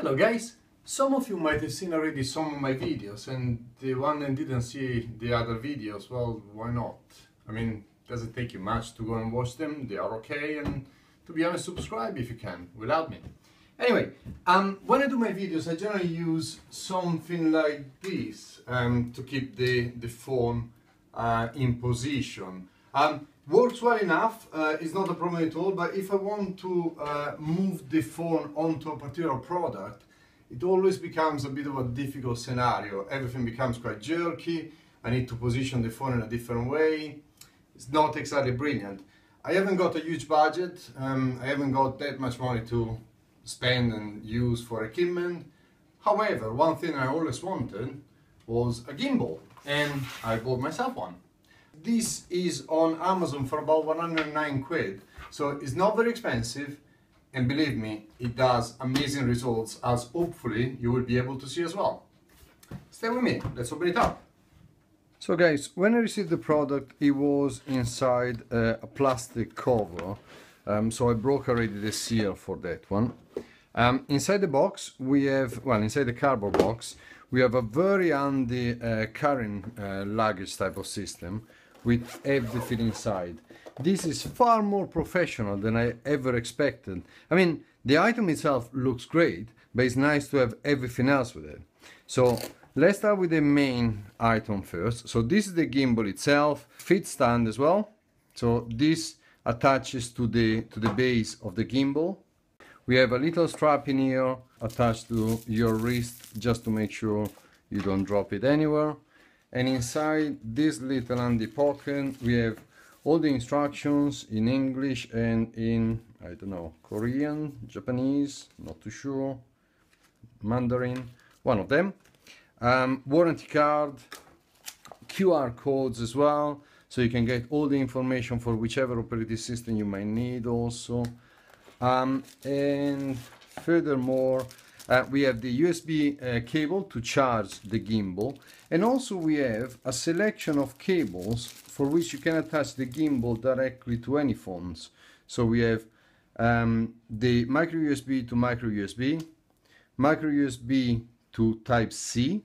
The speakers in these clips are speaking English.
Hello guys! Some of you might have seen already some of my videos, and the one that didn't see the other videos, well, why not? I mean, it doesn't take you much to go and watch them, they are okay, and to be honest, subscribe if you can, will help me. Anyway, when I do my videos, I generally use something like this to keep the phone in position. Works well enough, it's not a problem at all, but if I want to move the phone onto a particular product, it always becomes a bit of a difficult scenario. Everything becomes quite jerky, I need to position the phone in a different way. It's not exactly brilliant. I haven't got a huge budget, I haven't got that much money to spend and use for equipment. However, one thing I always wanted was a gimbal, and I bought myself one. This is on Amazon for about 109 quid, so it's not very expensive, and believe me, it does amazing results, as hopefully you will be able to see as well. Stay with me, let's open it up. So guys, when I received the product, it was inside a plastic cover, so I broke already the seal for that one. Inside the box we have, well, inside the cardboard box, we have a very handy carrying luggage type of system with everything inside. This is far more professional than I ever expected. I mean, the item itself looks great, but it's nice to have everything else with it. So let's start with the main item first. So this is the gimbal itself, feet stand as well. So this attaches to the base of the gimbal. We have a little strap in here attached to your wrist just to make sure you don't drop it anywhere. And inside this little handy pocket we have all the instructions in English and in, I don't know, Korean, Japanese, not too sure, Mandarin, one of them. Warranty card, QR codes as well, so you can get all the information for whichever operating system you might need also. And furthermore, we have the USB cable to charge the gimbal, and also we have a selection of cables for which you can attach the gimbal directly to any phones. So we have the micro USB to micro USB, micro USB to Type C,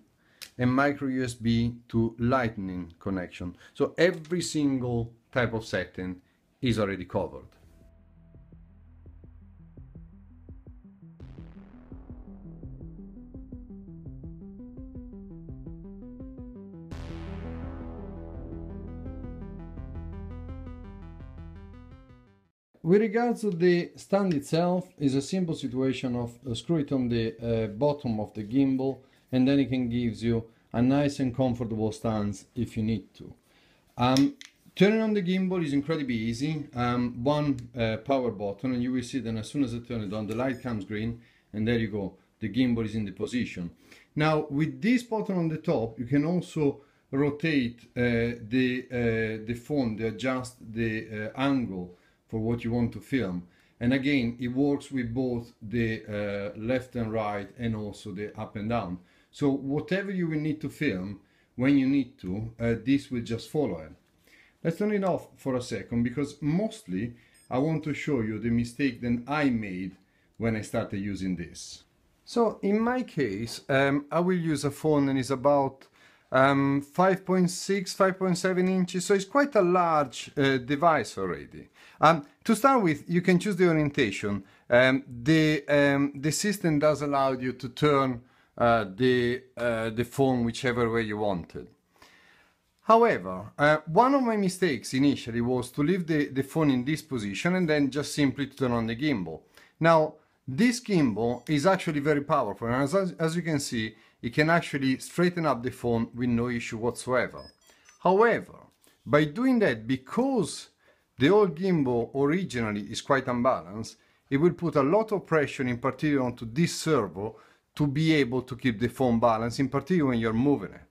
and micro USB to Lightning connection. So every single type of setting is already covered. With regards to the stand itself, is a simple situation of screw it on the bottom of the gimbal, and then it can give you a nice and comfortable stance if you need to. Turning on the gimbal is incredibly easy. One power button, and you will see that as soon as I turn it on, the light comes green, and there you go, the gimbal is in the position. Now with this button on the top, you can also rotate the phone, adjust the angle for what you want to film, and again it works with both the left and right, and also the up and down. So whatever you will need to film when you need to, this will just follow it. Let's turn it off for a second, because mostly I want to show you the mistake that I made when I started using this. So in my case, I will use a phone that is about 5.6, 5.7 inches, so it's quite a large device already. To start with, you can choose the orientation. The system does allow you to turn the phone whichever way you wanted. However, one of my mistakes initially was to leave the phone in this position and then just simply turn on the gimbal. Now, this gimbal is actually very powerful, and as you can see, it can actually straighten up the phone with no issue whatsoever. However, by doing that, because the old gimbal originally is quite unbalanced, it will put a lot of pressure, in particular onto this servo, to be able to keep the phone balanced, in particular when you're moving it.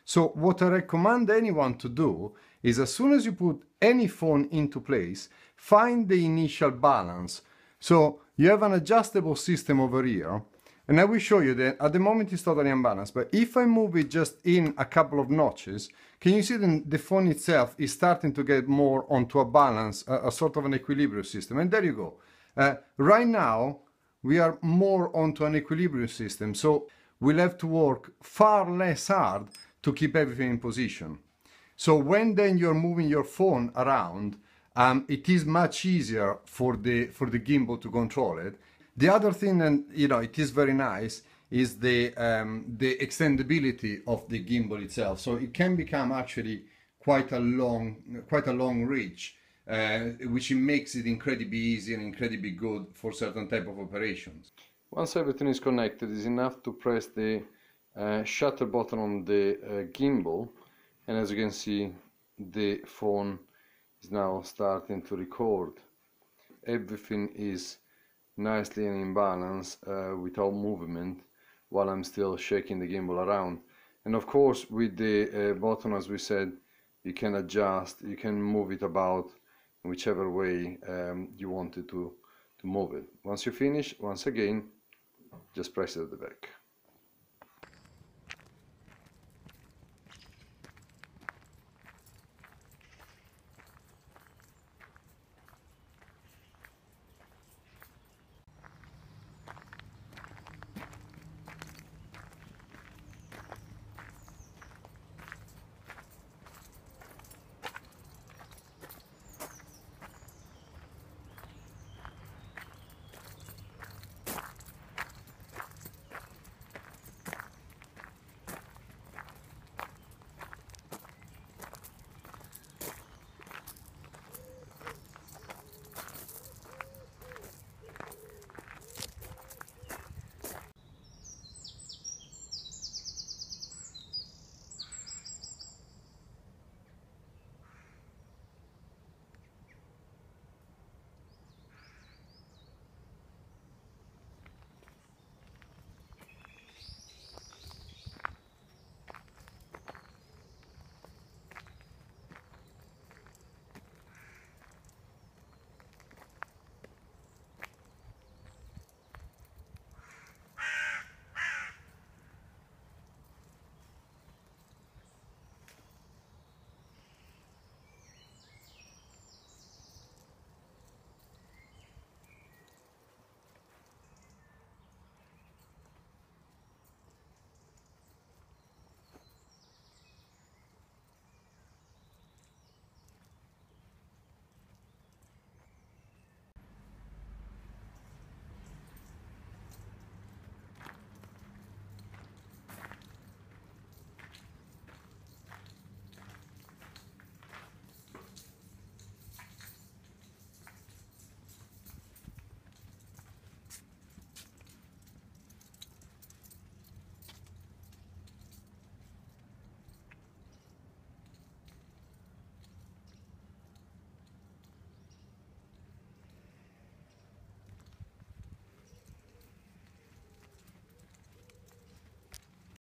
So what I recommend anyone to do is, as soon as you put any phone into place, find the initial balance. So you have an adjustable system over here, and I will show you that at the moment it's totally unbalanced, but if I move it just in a couple of notches, can you see that the phone itself is starting to get more onto a balance, a sort of an equilibrium system, and there you go. Right now we are more onto an equilibrium system, so we'll have to work far less hard to keep everything in position. So when then you're moving your phone around, it is much easier for the gimbal to control it. The other thing, and you know, it is very nice, is the extendability of the gimbal itself. So it can become actually quite a long reach, which makes it incredibly easy and incredibly good for certain type of operations. Once everything is connected, it's enough to press the shutter button on the gimbal, and as you can see, the phone is now starting to record. Everything is nicely and in balance without movement, while I'm still shaking the gimbal around. And of course, with the button, as we said, you can adjust, you can move it about in whichever way you wanted to move it. Once you finish, once again, just press it at the back.